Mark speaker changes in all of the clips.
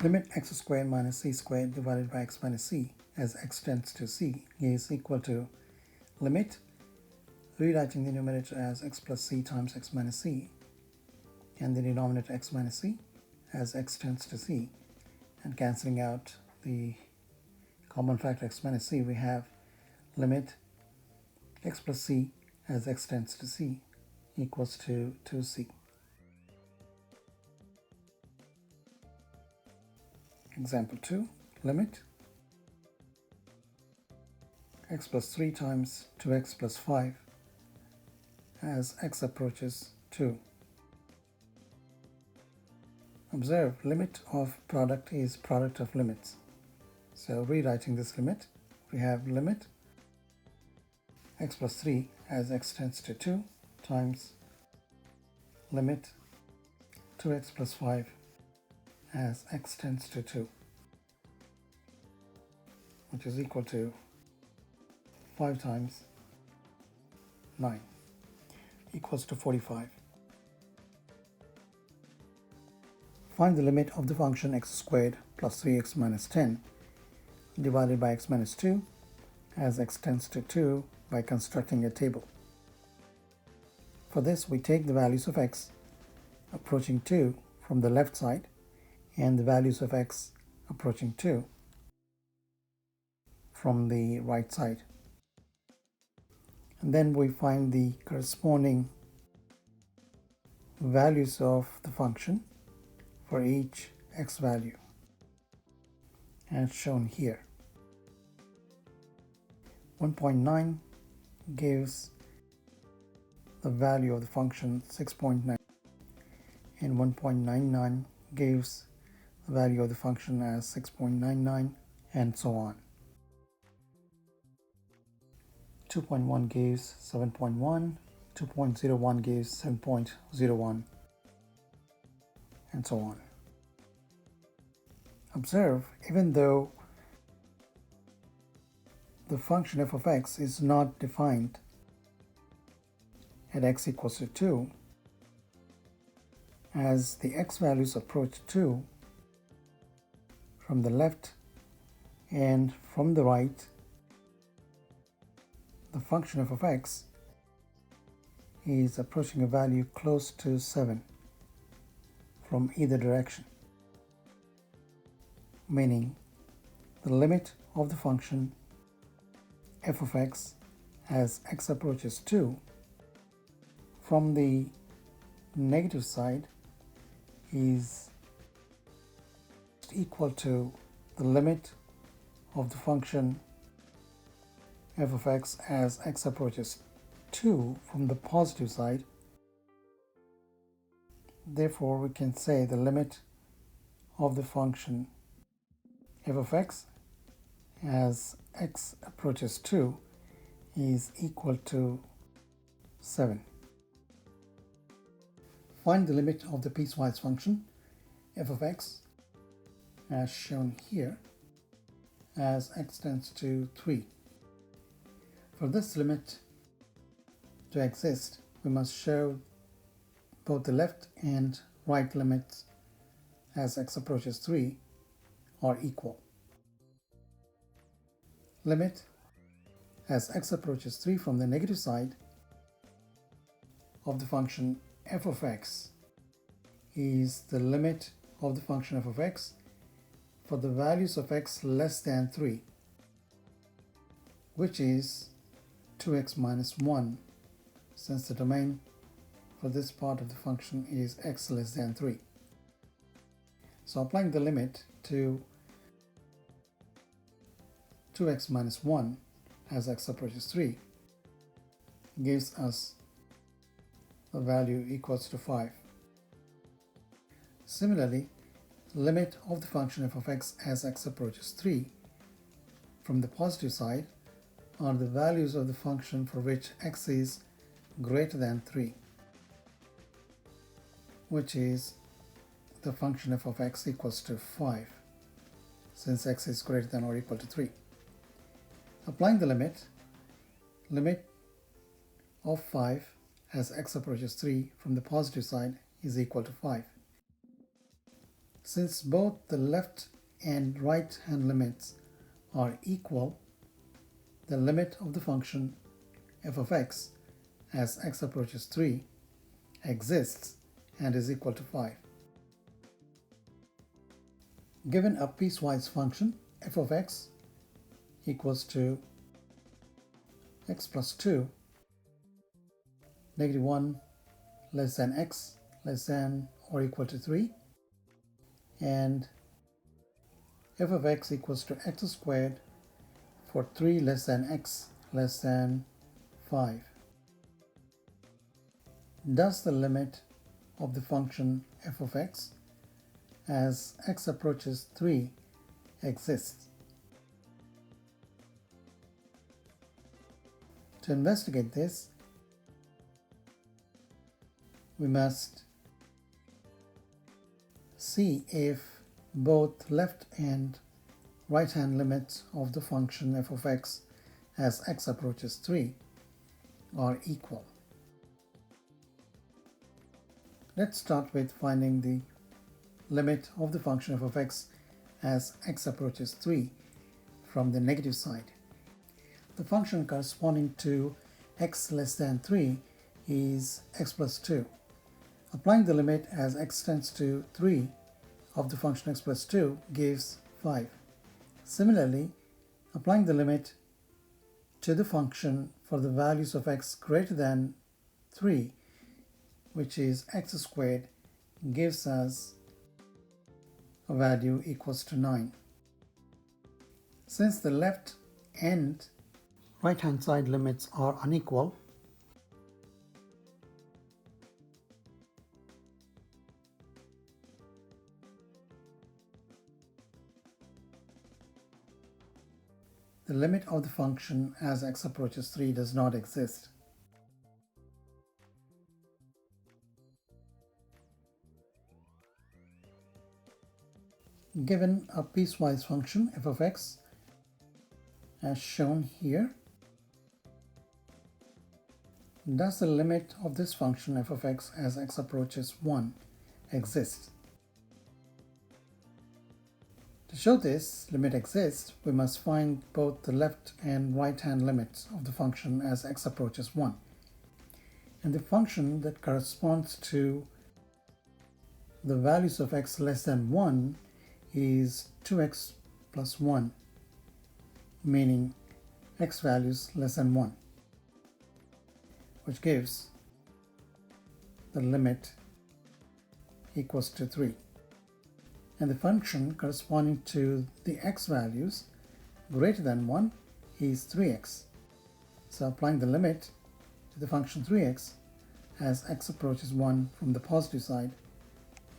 Speaker 1: Limit x squared minus c squared divided by x minus c as x tends to c is equal to limit, rewriting the numerator as x plus c times x minus c and the denominator x minus c as x tends to c, and cancelling out the common factor x minus c, we have limit x plus c as x tends to c equals to 2c. Example 2, limit x plus 3 times 2x plus 5 as x approaches 2. Observe, limit of product is product of limits. So rewriting this limit, we have limit x plus 3 as x tends to 2 times limit 2x plus 5 as x tends to 2, which is equal to 5 times 9 equals to 45. Find the limit of the function x squared plus 3x minus 10 divided by x minus 2 as x tends to 2 by constructing a table. For this, we take the values of x approaching 2 from the left side and the values of x approaching 2 from the right side. And then we find the corresponding values of the function for each x value, as shown here. 1.9 gives the value of the function 6.9, and 1.99 gives the value of the function as 6.99, and so on. 2.1 gives 7.1, 2.01 gives 7.01, and so on. Observe, even though the function f of x is not defined at x equals to 2, as the x values approach 2 from the left and from the right, the function f of x is approaching a value close to 7 from either direction, meaning the limit of the function f of x as x approaches 2 from the negative side is equal to the limit of the function f of x as x approaches 2 from the positive side. Therefore, we can say the limit of the function f of x as x approaches 2 is equal to 7. Find the limit of the piecewise function f of x as shown here as x tends to 3. For this limit to exist, we must show both the left and right limits as x approaches 3 are equal. Limit as x approaches 3 from the negative side of the function f of x is the limit of the function f of x for the values of x less than 3, which is 2x minus 1, since the domain for this part of the function is x less than 3. So applying the limit to 2x minus 1 as x approaches 3 gives us a value equals to 5. Similarly, limit of the function f of x as x approaches 3 from the positive side are the values of the function for which x is greater than 3, which is the function f of x equals to 5, since x is greater than or equal to 3. Applying the limit of 5 as x approaches 3 from the positive side is equal to 5. Since both the left and right hand limits are equal, the limit of the function f of x as x approaches 3 exists and is equal to 5. Given a piecewise function f of x equals to x plus 2, negative 1 less than x less than or equal to 3, and f of x equals to x squared for 3 less than x less than 5. Does the limit of the function f of x as x approaches 3 exist? To investigate this, we must see if both left and right hand limits of the function f of x as x approaches 3 are equal. Let's start with finding the limit of the function f of x as x approaches 3 from the negative side. The function corresponding to x less than 3 is x plus 2. Applying the limit as x tends to 3 of the function x plus 2 gives 5. Similarly, applying the limit to the function for the values of x greater than 3, which is x squared, gives us a value equals to 9. Since the left and right hand side limits are unequal, the limit of the function as x approaches 3 does not exist. Given a piecewise function f of x as shown here, does the limit of this function f of x as x approaches 1 exist? To show this limit exists, we must find both the left and right hand limits of the function as x approaches 1. And the function that corresponds to the values of x less than 1 is 2x plus 1, meaning x values less than 1, which gives the limit equals to 3. And the function corresponding to the x values greater than 1 is 3x. So applying the limit to the function 3x as x approaches 1 from the positive side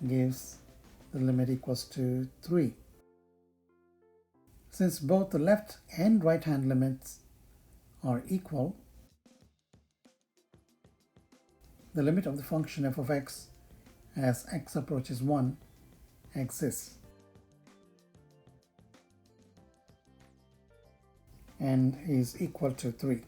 Speaker 1: gives the limit equals to 3. Since both the left and right hand limits are equal, the limit of the function f of x as x approaches 1 exists and is equal to 3.